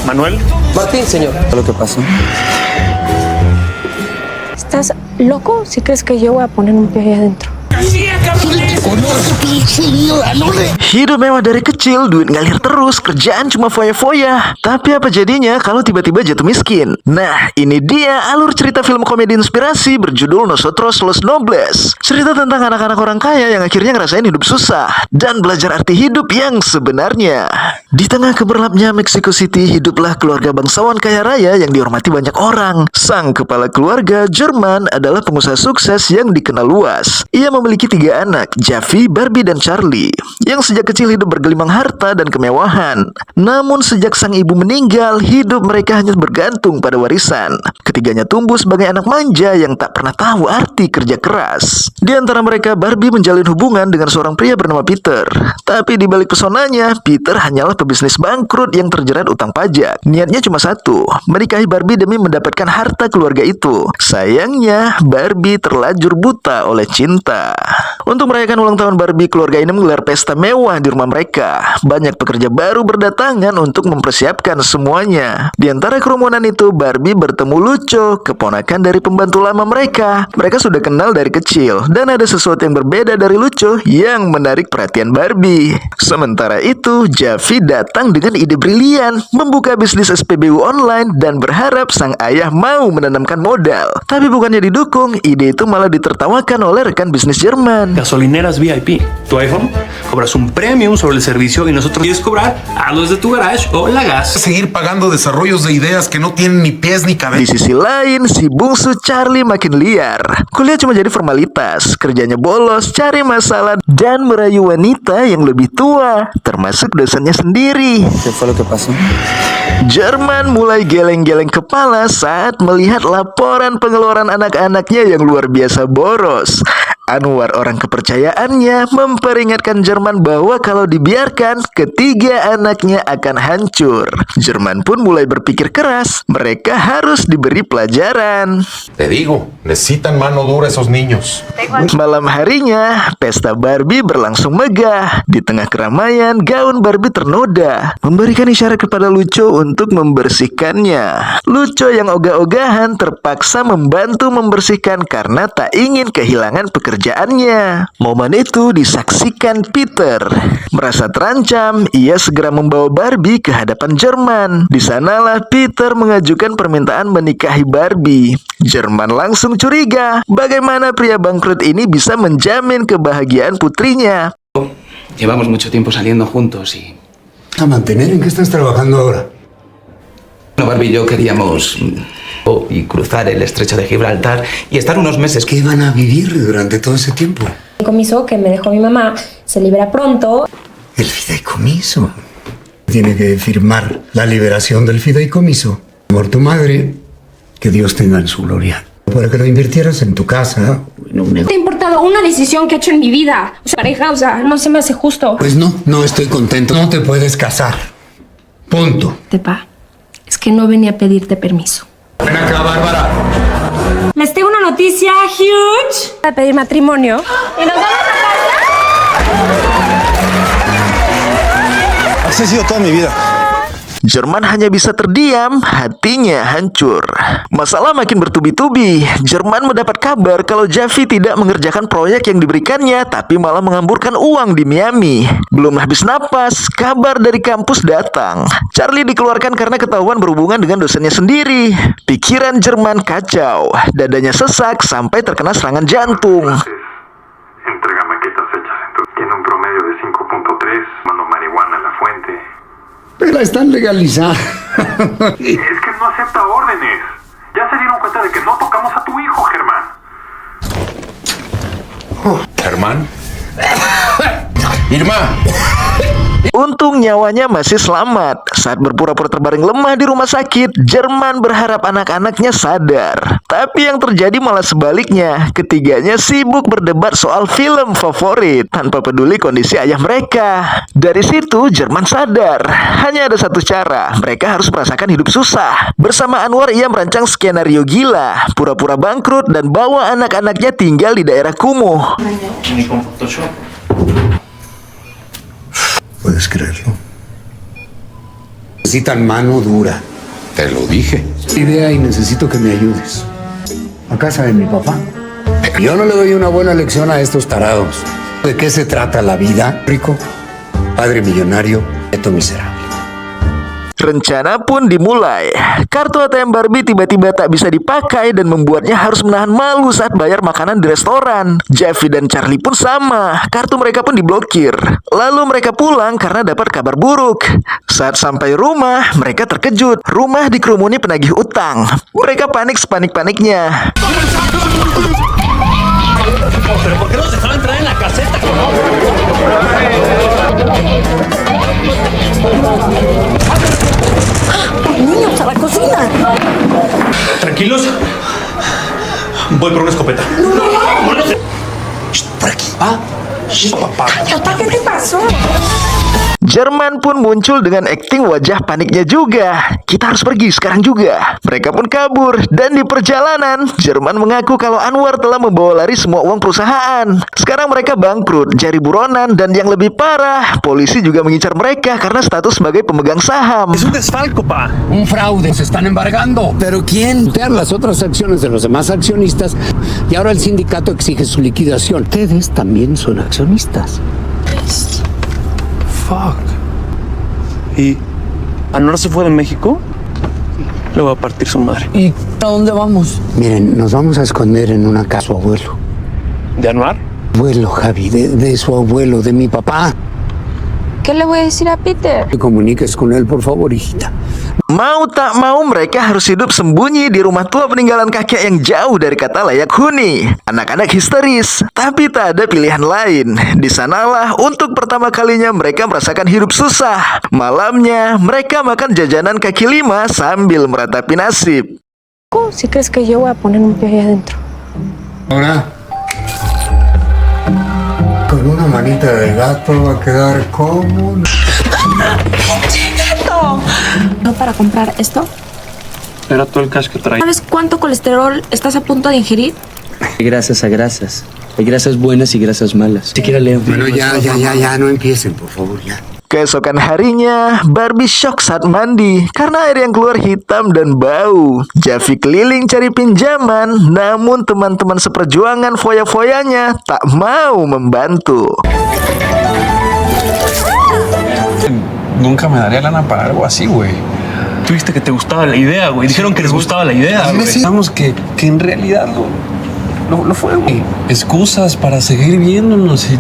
Manuel. Martín, señor. Lo que pasó. ¿Estás loco si crees que yo voy a poner un pie ahí adentro? Hidup mewah dari kecil, duit ngalir terus, kerjaan cuma foya-foya. Tapi apa jadinya kalau tiba-tiba jatuh miskin? Nah, ini dia alur cerita film komedi inspirasi berjudul Nosotros Los Nobles. Cerita tentang anak-anak orang kaya yang akhirnya ngerasain hidup susah dan belajar arti hidup yang sebenarnya. Di tengah gemerlapnya Mexico City, hiduplah keluarga bangsawan kaya raya yang dihormati banyak orang. Sang kepala keluarga, Jerman, adalah pengusaha sukses yang dikenal luas. Ia memiliki 3 anak, Javi, Barbie, dan Charlie, yang sejak kecil hidup bergelimang harta dan kemewahan. Namun sejak sang ibu meninggal, hidup mereka hanya bergantung pada warisan. Ketiganya tumbuh sebagai anak manja yang tak pernah tahu arti kerja keras. Di antara mereka, Barbie menjalin hubungan dengan seorang pria bernama Peter. Tapi di balik pesonanya, Peter hanyalah pebisnis bangkrut yang terjerat utang pajak. Niatnya cuma satu, menikahi Barbie demi mendapatkan harta keluarga itu. Sayangnya, Barbie terlanjur buta oleh cinta. Untuk merayakan ulang tahun Barbie, keluarga ini menggelar pesta mewah di rumah mereka. Banyak pekerja baru berdatangan untuk mempersiapkan semuanya. Di antara kerumunan itu, Barbie bertemu Lucho, keponakan dari pembantu lama mereka. Mereka sudah kenal dari kecil, dan ada sesuatu yang berbeda dari Lucho yang menarik perhatian Barbie. Sementara itu, Javi datang dengan ide brilian, membuka bisnis SPBU online dan berharap sang ayah mau menanamkan modal. Tapi bukannya didukung, ide itu malah ditertawakan oleh rekan bisnis Jerman. Gasolineras VIP. Tu iPhone cobras un premium sobre el servicio y nosotros quieres cobrar a los de tu garage o la gas. Seguir pagando desarrollos de ideas que no tienen ni pies ni Di cabeza. sisi lain, si bungsu Charlie makin liar. Kuliah cuma jadi formalitas, kerjanya bolos, cari masalah, dan merayu wanita yang lebih tua, termasuk dosennya sendiri. ¿Qué fue lo que pasó? Jerman mulai geleng-geleng kepala saat melihat laporan pengeluaran anak-anaknya yang luar biasa boros. Anwar, orang kepercayaannya, memperingatkan Jerman bahwa kalau dibiarkan, ketiga anaknya akan hancur. Jerman pun mulai berpikir keras, mereka harus diberi pelajaran. Te digo, necesitan mano dura esos niños. Malam harinya, pesta Barbie berlangsung megah. Di tengah keramaian, gaun Barbie ternoda, memberikan isyarat kepada Lucho untuk membersihkannya. Lucho yang ogah-ogahan terpaksa membantu membersihkan karena tak ingin kehilangan pekerjaannya. Momen itu disaksikan Peter. Merasa terancam, ia segera membawa Barbie ke hadapan Jerman. Di sanalah Peter mengajukan permintaan menikahi Barbie. Jerman langsung curiga, bagaimana pria bangkrut ini bisa menjamin kebahagiaan putrinya. Llevamos mucho tiempo saliendo juntos y... ¿A mantener? ¿En qué estás trabajando ahora? Bueno, Barbie y yo queríamos y cruzar el estrecho de Gibraltar y estar unos meses. ¿Qué van a vivir durante todo ese tiempo? El comiso que me dejó mi mamá se libera pronto. El fideicomiso. Tiene que firmar la liberación del fideicomiso por tu madre, que Dios tenga en su gloria. Para que lo invirtieras en tu casa, en un ¿Te ha negocio. importado una decisión que he hecho en mi vida? O sea, pareja, o sea, no se me hace justo. Pues no estoy contento. No te puedes casar. Punto. Tepa, es que no venía a pedirte permiso. Ven acá, Bárbara. Les tengo una noticia huge. A pedir matrimonio. ¿Y nos vamos a casa? Así ha sido toda mi vida. Jerman hanya bisa terdiam, hatinya hancur. Masalah makin bertubi-tubi. Jerman mendapat kabar kalau Javi tidak mengerjakan proyek yang diberikannya, tapi malah mengamburkan uang di Miami. Belum habis napas, kabar dari kampus datang. Charlie dikeluarkan karena ketahuan berhubungan dengan dosennya sendiri. Pikiran Jerman kacau, dadanya sesak sampai terkena serangan jantung. Entrega maquetas hechas tiene un promedio de 5.3, mano marihuana en la fuente. Pero están legalizadas. Es que no acepta órdenes. Ya se dieron cuenta de que no tocamos a tu hijo, Germán. Germán. Irma. Untung nyawanya masih selamat. Saat berpura-pura terbaring lemah di rumah sakit, Jerman berharap anak-anaknya sadar. Tapi yang terjadi malah sebaliknya. Ketiganya sibuk berdebat soal film favorit, tanpa peduli kondisi ayah mereka. Dari situ Jerman sadar, hanya ada satu cara. Mereka harus merasakan hidup susah. Bersama Anwar, ia merancang skenario gila, pura-pura bangkrut dan bawa anak-anaknya tinggal di daerah kumuh. ¿Puedes creerlo? Necesitan mano dura. Te lo dije. Idea y necesito que me ayudes. A casa de mi papá. Yo no le doy una buena lección a estos tarados. ¿De qué se trata la vida? Rico, padre millonario, neto miserable. Rencana pun dimulai. Kartu ATM Barbie tiba-tiba tak bisa dipakai dan membuatnya harus menahan malu saat bayar makanan di restoran. Jeffy dan Charlie pun sama. Kartu mereka pun diblokir. Lalu mereka pulang karena dapat kabar buruk. Saat sampai rumah, mereka terkejut. Rumah dikerumuni penagih utang. Mereka panik sepanik-paniknya. Niños, a la cocina. Tranquilos. Voy por una escopeta. Por aquí. Papá, ¿qué te pasó? Jerman pun muncul dengan akting wajah paniknya juga. Kita harus pergi sekarang juga. Mereka pun kabur. Dan di perjalanan, Jerman mengaku kalau Anwar telah membawa lari semua uang perusahaan. Sekarang mereka bangkrut, jadi buronan. Dan yang lebih parah, polisi juga mengincar mereka karena status sebagai pemegang saham. Es un desfalco, pa. Un fraude. Se están embargando. ¿Pero quién? Las otras acciones de los demás accionistas. Y ahora el sindicato exige su liquidación. Ustedes también son accionistas. Fuck. ¿Y Anwar se fue de México? Le voy a partir su madre. ¿Y a dónde vamos? Miren, nos vamos a esconder en una casa de su abuelo. ¿De Anwar? Abuelo, Javi, de su abuelo, de mi papá. ¿Qué le voy a decir a Peter? Te comuniques con él, por favor, hijita. Mau tak mau mereka harus hidup sembunyi di rumah tua peninggalan kakek yang jauh dari kata layak huni. Anak-anak histeris, tapi tak ada pilihan lain. Di sanalah untuk pertama kalinya mereka merasakan hidup susah. Malamnya mereka makan jajanan kaki lima sambil meratapi nasib. Si crees que yo voy a poner un pie ahí adentro. Ahora, con una manita de gato va a quedar como... ¿No para comprar esto? Era todo el cash que traía. ¿Sabes cuánto colesterol estás a punto de ingerir? Hay grasas a grasas. Hay grasas buenas y grasas malas. Siquiera leo. Bueno, ya, no empiecen, por favor, ya. Keesokan harinya, Barbie shock saat mandi karena air yang keluar hitam dan bau. Jeffy keliling cari pinjaman, namun teman-teman seperjuangan foya-foyanya tak mau membantu. Nunca me daría lana para algo así, güey. Tuviste que te gustaba la idea, güey. Dijeron que les gustaba la idea, güey. Pensamos que en realidad lo fue, güey. Excusas para seguir viéndonos y...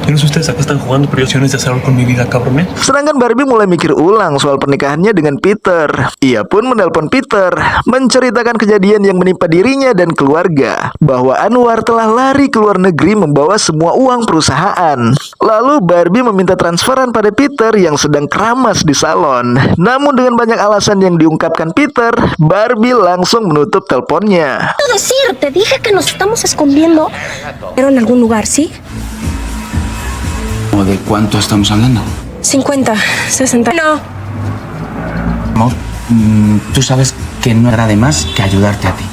Yo no sé ustedes acá están jugando proyecciones de hacer algo con mi vida, cabrones. Sedangkan Barbie mulai mikir ulang soal pernikahannya dengan Peter. Ia pun menelpon Peter, menceritakan kejadian yang menimpa dirinya dan keluarga, bahwa Anwar telah lari ke luar negeri membawa semua uang perusahaan. Lalu Barbie meminta transferan pada Peter yang sedang keramas di salon. Namun dengan banyak alasan yang diungkapkan Peter, Barbie langsung menutup teleponnya. Decir, te dije que nos estamos escondiendo. Pero en algún lugar, ¿sí? ¿De cuánto estamos hablando? 50, 60. No. Amor, tú sabes que no hará de más que ayudarte a ti.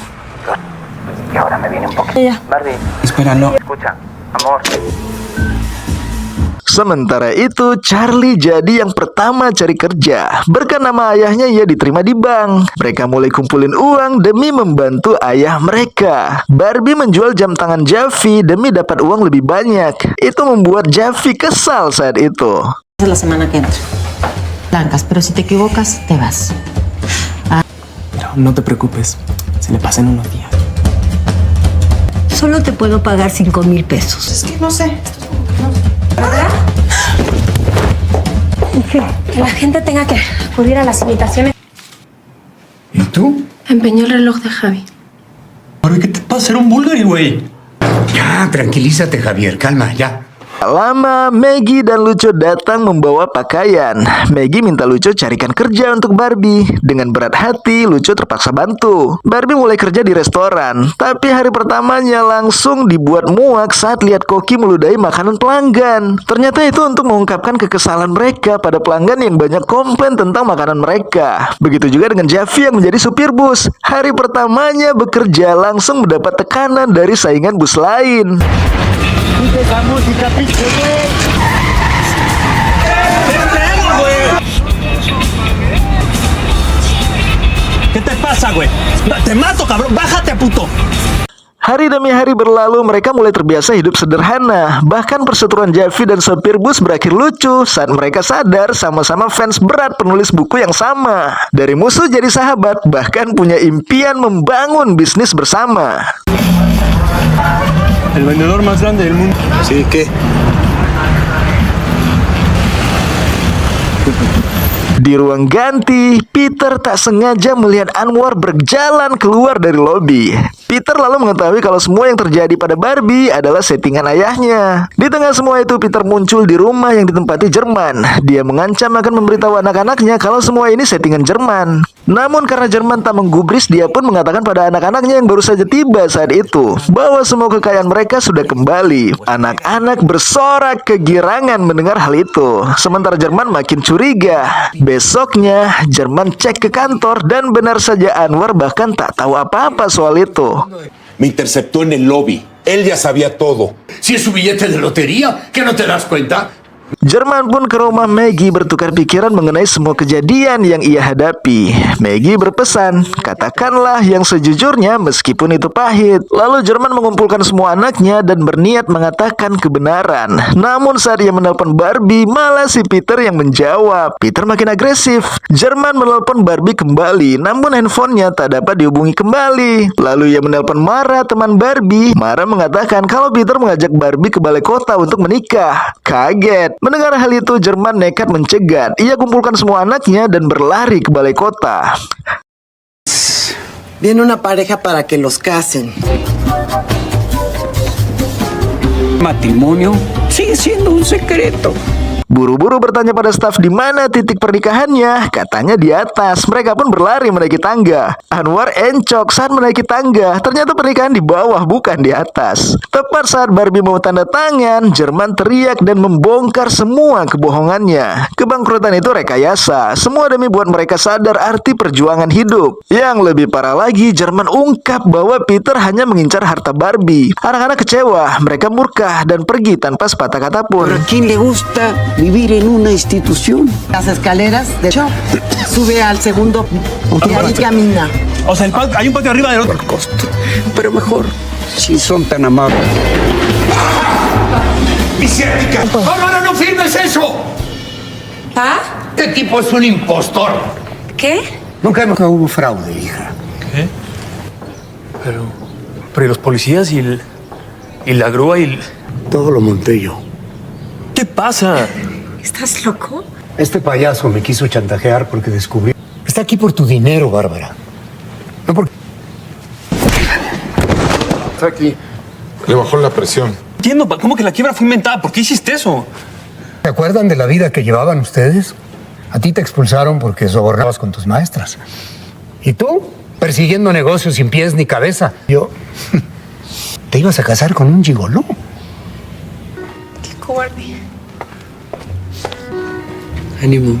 Y ahora me viene un poquito. Ya. Barbie, Espera, no. escucha, amor. Sementara itu, Charlie jadi yang pertama cari kerja. Berkat nama ayahnya, ia diterima di bank. Mereka mulai kumpulin uang demi membantu ayah mereka. Barbie menjual jam tangan Jeffy demi dapat uang lebih banyak. Itu membuat Jeffy kesal saat itu. La semana que entra. Blancas, pero si te equivocas, te vas. No te preocupes. Se le pasan unos días. Solo te puedo pagar 5,000 pesos. Es que no sé. Que la gente tenga que acudir a las invitaciones. ¿Y tú? Empeñó el reloj de Javi. Barbie, ¿qué te pasa? Era un Bulgari, güey. Ya, tranquilízate, Javier, calma, ya. Lama, Maggie dan Lucu datang membawa pakaian. Maggie minta Lucu carikan kerja untuk Barbie. Dengan berat hati, Lucu terpaksa bantu. Barbie mulai kerja di restoran. Tapi hari pertamanya langsung dibuat muak saat lihat koki meludahi makanan pelanggan. Ternyata itu untuk mengungkapkan kekesalan mereka pada pelanggan yang banyak komplain tentang makanan mereka. Begitu juga dengan Jeffy yang menjadi supir bus. Hari pertamanya bekerja langsung mendapat tekanan dari saingan bus lain. ¿Qué te pasa, güey? Te mato, cabrón. Bájate, puto. Hari demi hari berlalu, mereka mulai terbiasa hidup sederhana. Bahkan perseteruan Javi dan sopir bus berakhir lucu saat mereka sadar sama-sama fans berat penulis buku yang sama. Dari musuh jadi sahabat, bahkan punya impian membangun bisnis bersama. El vendedor más grande del mundo. Sí, ¿qué? Di ruang ganti, Peter tak sengaja melihat Anwar berjalan keluar dari lobi. Peter lalu mengetahui kalau semua yang terjadi pada Barbie adalah settingan ayahnya. Di tengah semua itu, Peter muncul di rumah yang ditempati Jerman. Dia mengancam akan memberitahu anak-anaknya kalau semua ini settingan Jerman. Namun karena Jerman tak menggubris, dia pun mengatakan pada anak-anaknya yang baru saja tiba saat itu bahwa semua kekayaan mereka sudah kembali. Anak-anak bersorak kegirangan mendengar hal itu. Sementara Jerman makin curiga. Besoknya, Jerman cek ke kantor dan benar saja Anwar bahkan tak tahu apa-apa soal itu. Me interceptó en el lobby. Él ya sabía todo. Si es su billete de lotería, ¿que no te das cuenta? Jerman pun ke rumah Maggie bertukar pikiran mengenai semua kejadian yang ia hadapi. Maggie berpesan, katakanlah yang sejujurnya meskipun itu pahit. Lalu Jerman mengumpulkan semua anaknya dan berniat mengatakan kebenaran. Namun saat ia menelpon Barbie, malah si Peter yang menjawab. Peter makin agresif. Jerman menelpon Barbie kembali, namun handphonenya tak dapat dihubungi kembali. Lalu ia menelpon Mara, teman Barbie. Mara mengatakan kalau Peter mengajak Barbie ke balai kota untuk menikah. Kaget. Mendengar hal itu, Jerman nekat mencegat. Ia kumpulkan semua anaknya dan berlari ke balai kota. Viene una pareja para que los casen. Matrimonio sigue siendo un secreto. Buru-buru bertanya pada staf di mana titik pernikahannya. Katanya di atas. Mereka pun berlari menaiki tangga. Anwar encok saat menaiki tangga. Ternyata pernikahan di bawah, bukan di atas. Tepat saat Barbie mau tanda tangan, Jerman teriak dan membongkar semua kebohongannya. Kebangkrutan itu rekayasa. Semua demi buat mereka sadar arti perjuangan hidup. Yang lebih parah lagi, Jerman ungkap bahwa Peter hanya mengincar harta Barbie. Anak-anak kecewa. Mereka murka dan pergi tanpa sepatah kata pun. ¿A quién le gusta vivir en una institución? Las escaleras de shop. Sube al segundo y ahí camina. O sea, hay un patio arriba del otro. Por costo. Pero mejor, si son tan amables. ¡Misiática! ¡No, no firmes eso! ¿Ah? Este tipo es un impostor. ¿Qué? Nunca hubo fraude, hija. ¿Qué? Pero ¿y los policías y la grúa y Todo lo monté yo. ¿Qué pasa? ¿Estás loco? Este payaso me quiso chantajear porque descubrí. Está aquí por tu dinero, Bárbara. No por. Está aquí. Le bajó la presión. Entiendo, ¿cómo que la quiebra fue inventada? ¿Por qué hiciste eso? ¿Se acuerdan de la vida que llevaban ustedes? A ti te expulsaron porque sobornabas con tus maestras. ¿Y tú? Persiguiendo negocios sin pies ni cabeza. Yo. Te ibas a casar con un gigoló. Qué cobarde. Ánimo.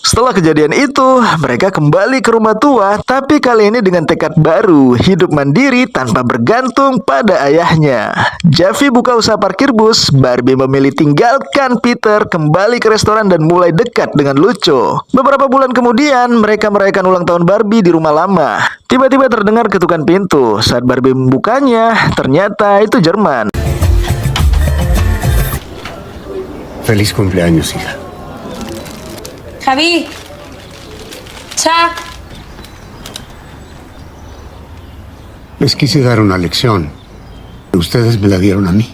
Setelah kejadian itu, mereka kembali ke rumah tua, tapi kali ini dengan tekad baru, hidup mandiri tanpa bergantung pada ayahnya. Javi buka usaha parkir bus, Barbie memilih tinggalkan Peter, kembali ke restoran dan mulai dekat dengan Lucho. Beberapa bulan kemudian, mereka merayakan ulang tahun Barbie di rumah lama. Tiba-tiba terdengar ketukan pintu. Saat Barbie membukanya, ternyata itu Jerman. Feliz cumpleaños, hija. Javi. Cha. Les quise dar una lección. Ustedes me la dieron a mí.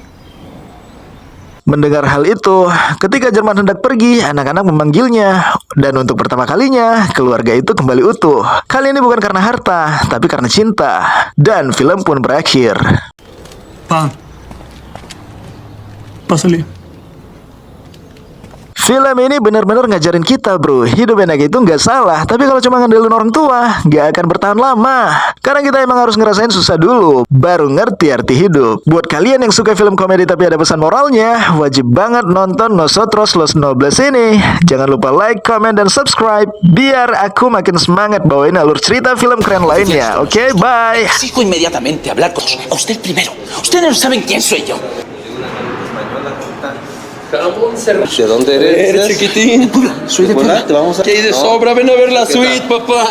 Mendengar hal itu, ketika Jerman hendak pergi, anak-anak memanggilnya. Dan untuk pertama kalinya, keluarga itu kembali utuh. Kali ini bukan karena harta, tapi karena cinta. Dan film pun berakhir. Pásale. Film ini benar-benar ngajarin kita, bro. Hidup enak itu nggak salah, tapi kalau cuma ngandelin orang tua, nggak akan bertahan lama. Karena kita emang harus ngerasain susah dulu, baru ngerti arti hidup. Buat kalian yang suka film komedi tapi ada pesan moralnya, wajib banget nonton Nosotros Los Nobles ini. Jangan lupa like, comment, dan subscribe, biar aku makin semangat bawain alur cerita film keren lainnya. Oke, bye. Exijo inmediatamente hablar con a usted primero. Ustedes no saben quién soy yo. ¿De dónde eres, chiquitín? Soy de Puebla. ¿Qué hay de sobra? Ven a ver la suite, papá.